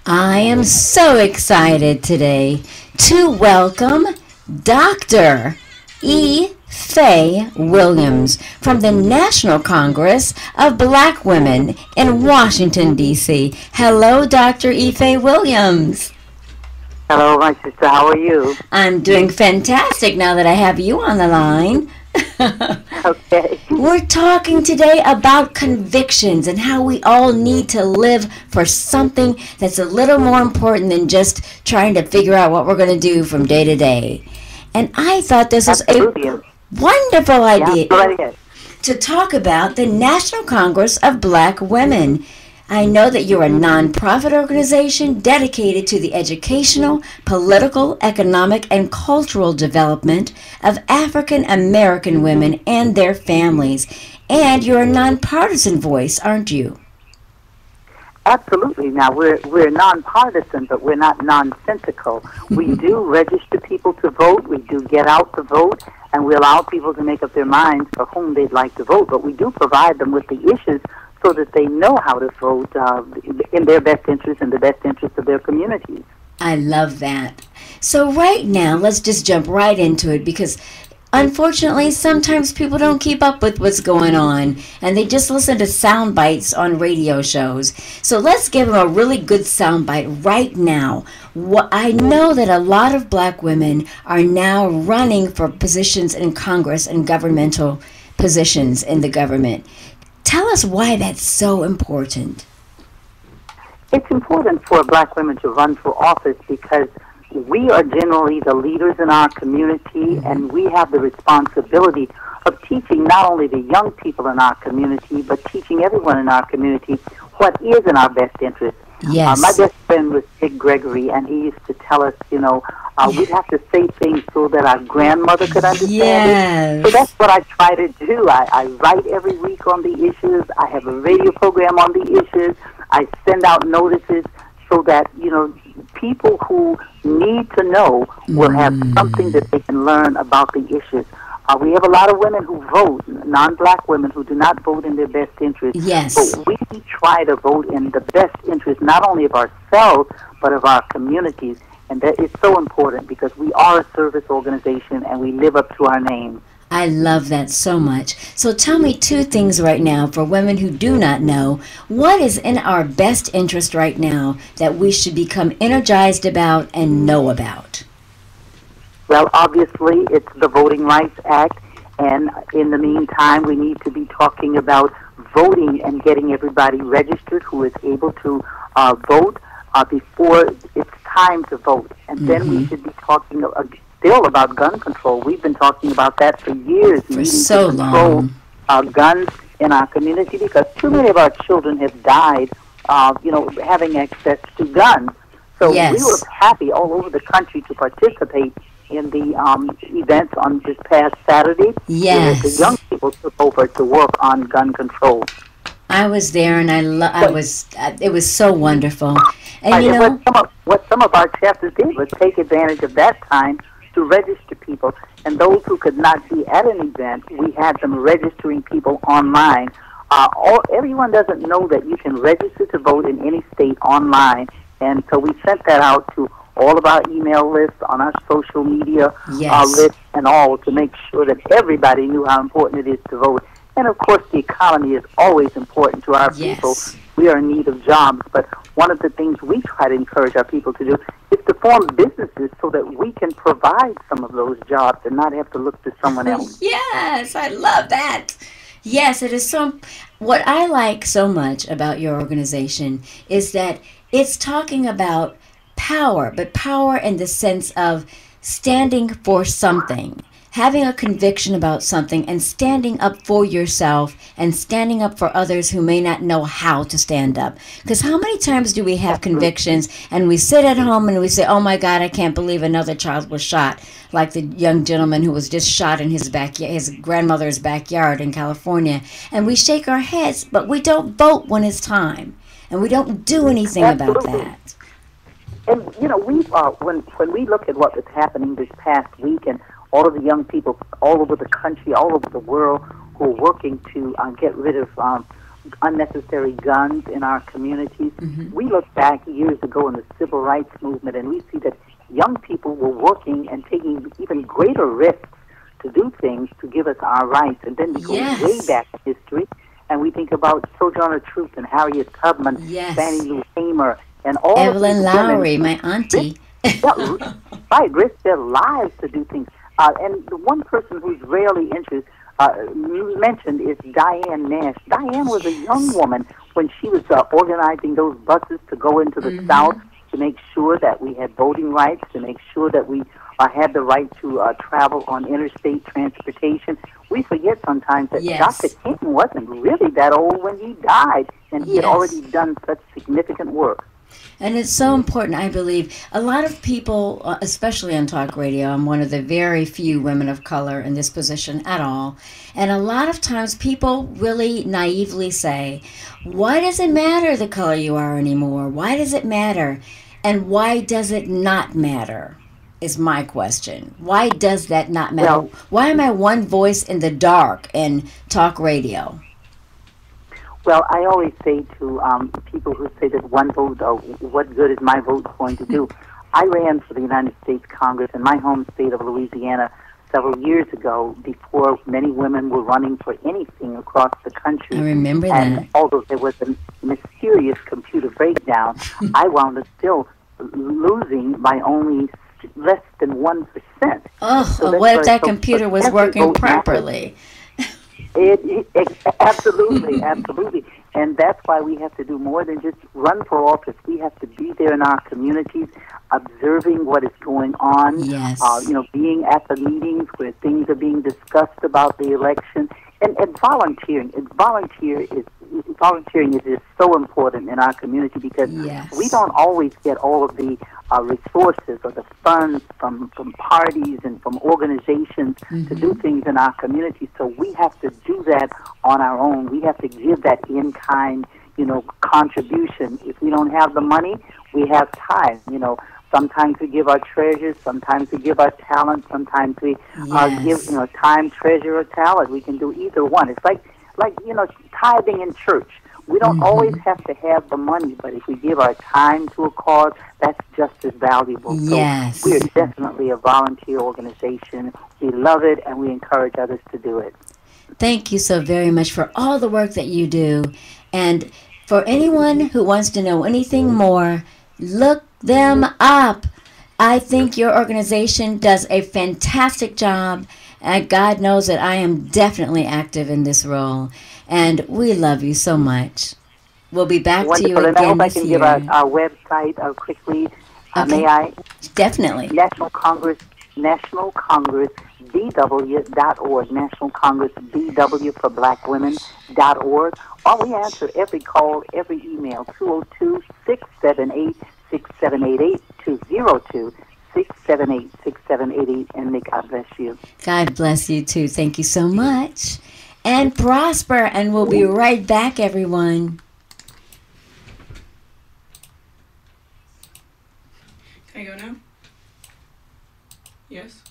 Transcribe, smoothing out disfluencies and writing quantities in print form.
I am so excited today to welcome Dr. Faye Williams from the National Congress of Black Women in Washington, D.C. Hello, Dr. Faye Williams. Hello, my sister. How are you? I'm doing fantastic now that I have you on the line. Okay. We're talking today about convictions and how we all need to live for something that's a little more important than just trying to figure out what we're going to do from day to day. And I thought this was a wonderful idea to talk about the National Congress of Black Women. I know that you're a nonprofit organization dedicated to the educational, political, economic, and cultural development of African American women and their families. And you're a nonpartisan voice, aren't you? Absolutely. Now, we're nonpartisan, but we're not nonsensical. We do register people to vote. We do get out to vote, and we allow people to make up their minds for whom they'd like to vote. But we do provide them with the issues so that they know how to vote in their best interest and the best interest of their communities. I love that. So right now, let's just jump right into it because unfortunately, sometimes people don't keep up with what's going on and they just listen to sound bites on radio shows. So let's give them a really good sound bite right now. I know that a lot of black women are now running for positions in Congress and governmental positions in the government. Tell us why that's so important. It's important for black women to run for office because we are generally the leaders in our community, and we have the responsibility of teaching not only the young people in our community, but teaching everyone in our community what is in our best interest. Yes. My best friend was Dick Gregory, and he used to tell us, we'd have to say things so that our grandmother could understand it. So that's what I try to do. I write every week on the issues. I have a radio program on the issues. I send out notices so that, people who need to know will have something that they can learn about the issues. We have a lot of women who vote, non-black women who do not vote in their best interest. Yes. But we try to vote in the best interest not only of ourselves, but of our communities. And that is so important because we are a service organization and we live up to our name. I love that so much. So tell me two things right now for women who do not know. What is in our best interest right now that we should become energized about and know about? Well, obviously, it's the Voting Rights Act. And in the meantime, we need to be talking about voting and getting everybody registered who is able to vote before it's time to vote. And then we should be talking still about gun control. We've been talking about that for years. For so long. Guns in our community because too many of our children have died, having access to guns. So we were happy all over the country to participate in the events on this past Saturday. Yes. The young people took over to work on gun control. I was there, and it was so wonderful. And what some of our chapters did was take advantage of that time to register people, and those who could not be at an event, we had them registering people online. Everyone doesn't know that you can register to vote in any state online, and so we sent that out to all of our email lists, on our social media lists, and all to make sure that everybody knew how important it is to vote. And of course, the economy is always important to our people. We are in need of jobs, but one of the things we try to encourage our people to do is to form businesses so that we can provide some of those jobs and not have to look to someone else. Yes, I love that. Yes, it is so. What I like so much about your organization is that it's talking about power, but power in the sense of standing for something. Having a conviction about something and standing up for yourself and standing up for others who may not know how to stand up. Because how many times do we have convictions and we sit at home and we say, oh my God, I can't believe another child was shot, like the young gentleman who was just shot in his grandmother's backyard in California. And we shake our heads, but we don't vote when it's time. And we don't do anything about that. And, when we look at what was happening this past week and all of the young people all over the country, all over the world who are working to get rid of unnecessary guns in our communities. We look back years ago in the civil rights movement, and we see that young people were working and taking even greater risks to do things to give us our rights. And then we go way back in history, and we think about Sojourner Truth and Harriet Tubman, Fannie Lou Hamer, and all Evelyn of these Lowry, women, my auntie. risk their lives to do things. And the one person who's rarely mentioned is Diane Nash. Diane was a young woman when she was organizing those buses to go into the South to make sure that we had voting rights, to make sure that we had the right to travel on interstate transportation. We forget sometimes that Dr. King wasn't really that old when he died, and he had already done such significant work. And it's so important, I believe. A lot of people, especially on talk radio, I'm one of the very few women of color in this position at all. And a lot of times people really naively say, why does it matter the color you are anymore? Why does it matter? And why does it not matter is my question. Why does that not matter? Well, why am I one voice in the dark in talk radio? Well, I always say to people who say that one vote, what good is my vote going to do? I ran for the United States Congress in my home state of Louisiana several years ago before many women were running for anything across the country. I remember that. And although there was a mysterious computer breakdown, I wound up still losing by only less than 1%. Oh, so what if that computer was working properly? Absolutely, absolutely. And that's why we have to do more than just run for office. We have to be there in our communities, observing what is going on, being at the meetings where things are being discussed about the election, and volunteering. Volunteering is just so important in our community because we don't always get all of the resources or the funds from parties and from organizations to do things in our community. So we have to do that on our own. We have to give that in-kind, contribution. If we don't have the money, we have time. Sometimes we give our treasures, sometimes we give our talent, sometimes we give, time, treasure, or talent. We can do either one. It's like tithing in church. We don't always have to have the money, but if we give our time to a cause, that's just as valuable. Yes. So we are definitely a volunteer organization. We love it, and we encourage others to do it. Thank you so very much for all the work that you do. And for anyone who wants to know anything more, look them up. I think your organization does a fantastic job, and God knows that I am definitely active in this role. And we love you so much. We'll be back to you again this year. I hope I can give our website quickly. May I? Definitely. National Congress BW.org, National Congress BW for Black Women.org. We answer every call, every email, 202-678-6788, 202-678-6788, and may God bless you. God bless you too. Thank you so much. And prosper, and we'll be right back, everyone. Can I go now? Yes?